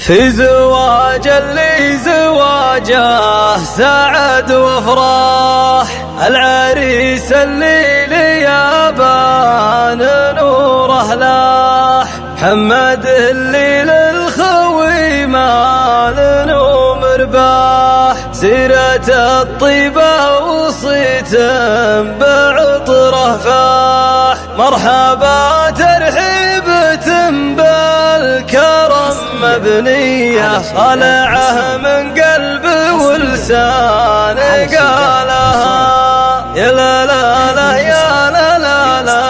في زواج اللي زواجه سعد وافراح، العريس اللي ليابان نوره لاح، محمد اللي للخوي مال نوم رباح، سيرة الطيبة وصيت بعطره فاح، مرحبا ترحيبة بالكرم مبنية، طالعه من قلب ولسان قالها، يا لا لا لا يا لا لا لا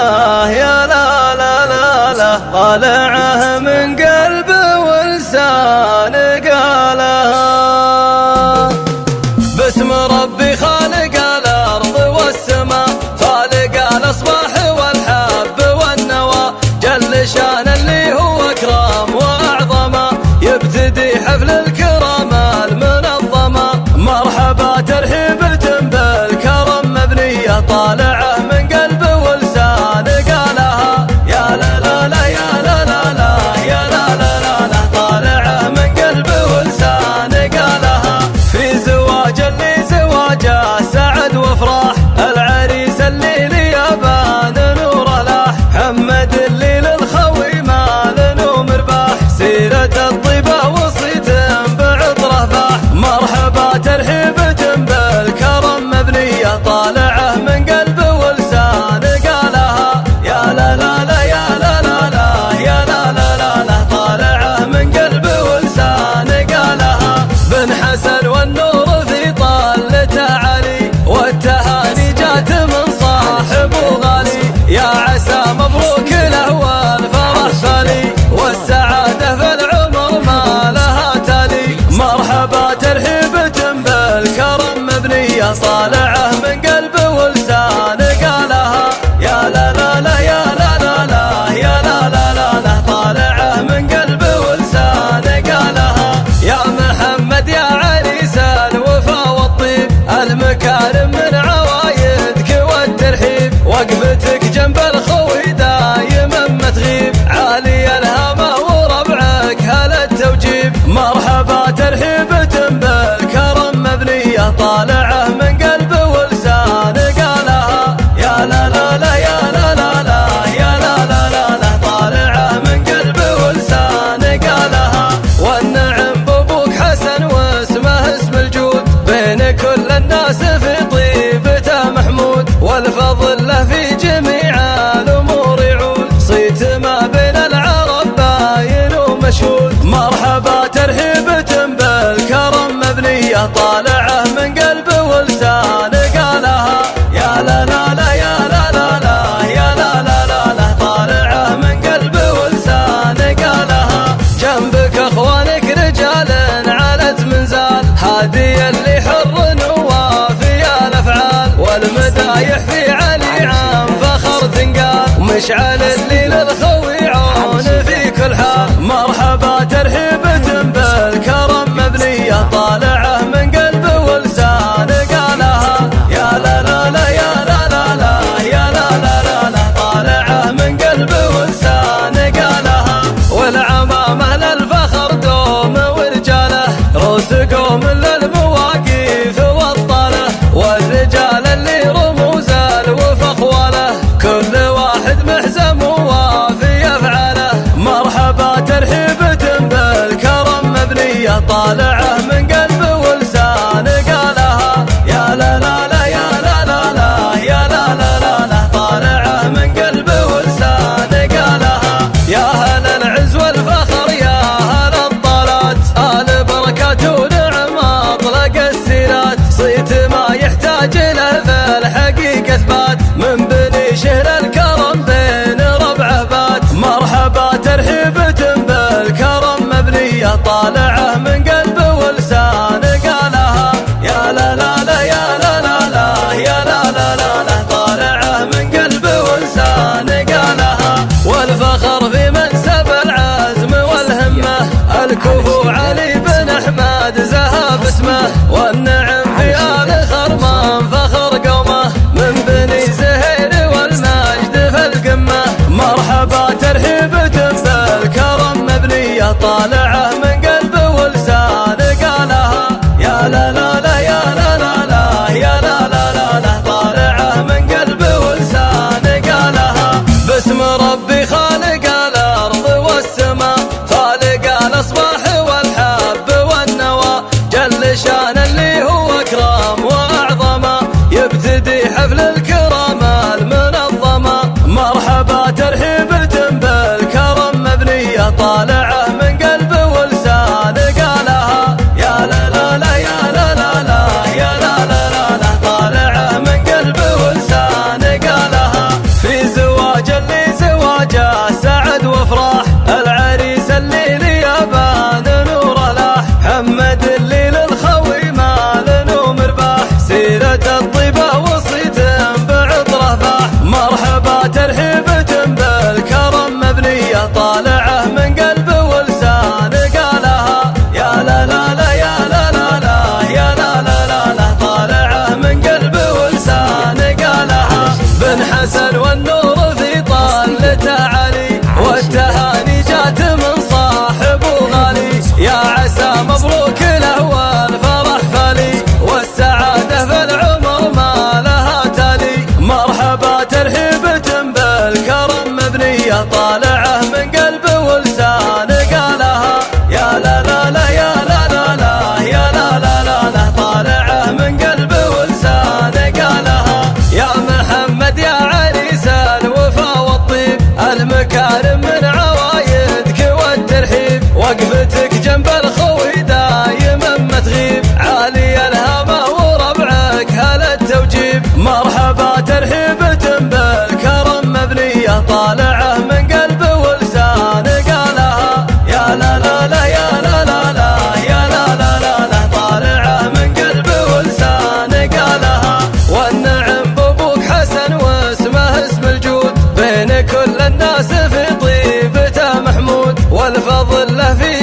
يا لا لا لا لا، طالعه من قلب ولسان قالها. باسم ربي خالق الأرض والسماء، خالق الأصباح والحب والنوى، جل شان اللي هو أكرم وأعظم، يبتدي حفل الكرام المنظمة، مرحبا ترحيبة بالكرم مبنية، طالعه من قلب ولسان قالها، يا لا لا لا يا لا لا لا يا لا لا لا لا، طالعه من قلب ولسان قالها. في زواج اللي زواجه سعد وافراح، العريس اللي ليابان نوره لاح، محمد اللي للخوي مال نوم رباح، سيرة الطيبة وصيت بعطره فاح، مرحبا ترحيبة بالكرم مبنية، طالعه من قلب ولسان قالها، يا لا لا لا يا لا لا لا يا لا لا لا لا، طالعه من قلب ولسان قالها. بن حسن والنور في طلته علي، والتهاني جات من صاحب غالي، يا عسى مبروك له والفرح خالي، والسعادة في العمر ما لها تالي، مرحبا ترحيبة بالكرم مبنية، طالعه من قلب ولسان قالها، يا لا لا لا يا لا لا لا يا لا لا لا لا، طالعه من قلب ولسان قالها. يا محمد يا عريس الوفا والطيب، المكارم من عوايدك والترحيب، وقفتك جنب الخوي دايما ما تغيب، عالي الهامة وربعك هلا التوجيب، مرحبا ترحيبة بالكرم مبنية، طالعه من قلب ولسان قالها، يا لا لا لا يا لا لا لا يا لا لا لا لا، طالعه من قلب ولسان قالها. والنعم بابوك حسن واسمه اسم الجود، بين كل الناس في طيبته محمود، والفضل له في جميع الامور يعود، صيت ما بين العرب باين ومشهود، مرحبا ترحيبة بالكرم مبنية، طالعه من قلب ولسان قالها، يا لا لا لا يا لا لا لا يا لا لا لا لا، طالعه من قلب ولسان قالها. جنبك اخوانك رجال علت منزال، هادي اللي حر ووافي الافعال، والمدايح في علي عام فخر تنقال، مشعل اللي للخوي عون في كل حال، مرحبا ترحيبة بالكرم مبنية، طالعه من قلب ولسان قالها، يا لا لا لا يا لا لا لا يا لا لا لا لا، طالعه من قلب ولسان قالها. والعمامة للفخر دوم ورجاله، روس قوم للمواقف والطاله، والرجال اللي رموز الوفا اخواله، كل واحد محزم ووافي افعاله، مرحبا ترحيبة بالكرم مبنية، طالعه من قلب ولسان قالها، يا لا لا لا يا لا لا لا يا لا لا لا لا، طالعه من قلب ولسان قالها. يا هل العز والفخر يا هل الطلات، آل بركات ونعم اطلق السيرات، صيت ما يحتاج له في الحقيقة اثبات، من بني شهر الكرم بين ربعه بات، مرحبا ترحيبة بالكرم مبنية، طالعه من قلب ولسان قالها، يا لا لا لا يا لا لا لا يا لا لا لا لا، طالعه من قلب ولسان قالها. والفخر في منسب العزم والهمة، الكفو علي بن احمد زهاب اسمه، والنعم في آل خرمان فخر قومه، من بني زهير والمجد في القمة، مرحبا ترحيبة بالكرم مبنية، طالعه من قلب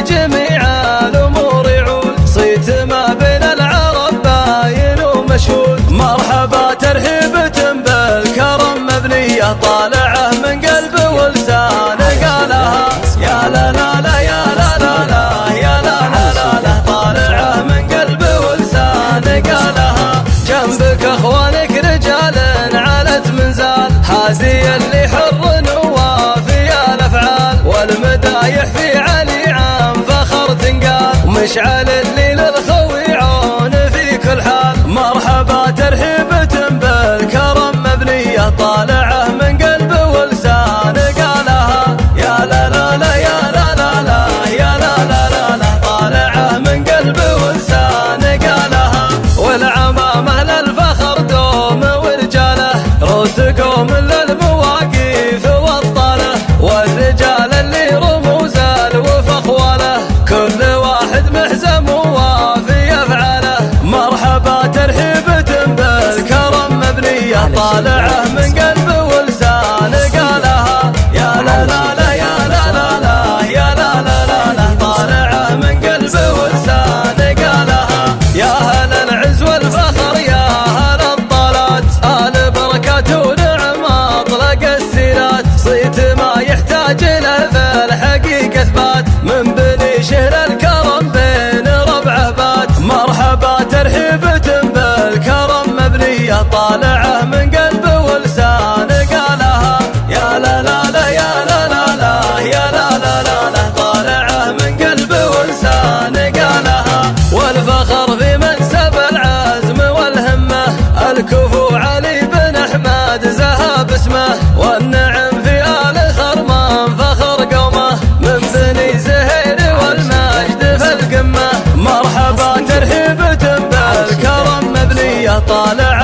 جميع الأمور يعود، صيت ما بين العرب باين ومشهود. مرحبا ترحيبة بالكرم مبنية، طالعه من قلب ولسان قالها يا لا لا لا يا لا لا لا يا لا لا لا لا، طالعه من قلب ولسان قالها. جنبك اخوانك رجال علت منزال، حازي اللي حر ووافي الافعال، والمدايح في علي عام فخر تنقال، ومشعل اللي للخوي عون في كل حال. مرحبا ترحيبة بالكرم مبنية، طالعه من قلب ولسان قالها يا لا لا لا يا لا لا لا يا لا لا لا لا، طالعه من قلب ولسان قالها. والعمامة للفخر دوم ورجاله، روس قوم للمواقف والطاله، والرجال اللي رموز الوفق واله، كل واحد محزم ووافي افعاله. مرحبا ترحيبة بالكرم مبنية، طالعه من قلب ولسان قالها يا لا لا لا يا لا لا لا يا لا لا لا لا، طالعه من قلب ولسان قالها. يا هل العز والفخر يا هل الطلات، آل بركات ونعم اطلق السيرات، صيت ما يحتاج له في الحقيقة اثبات، من بني شهر الكرم بين ربعه بات. مرحبا ترحيبة بالكرم مبنية، طالعه من قلب ولسان قالها يا لا لا لا يا لا لا لا يا لا لا لا لا، طالعه من قلب ولسان قالها. والفخر في منسب العزم والهمة، الكفو علي بن احمد زهاب اسمه، والنعم في آل خرمان فخر قومه، من بني زهير والمجد في القمة. مرحبا ترحيبة بالكرم مبنية، طالع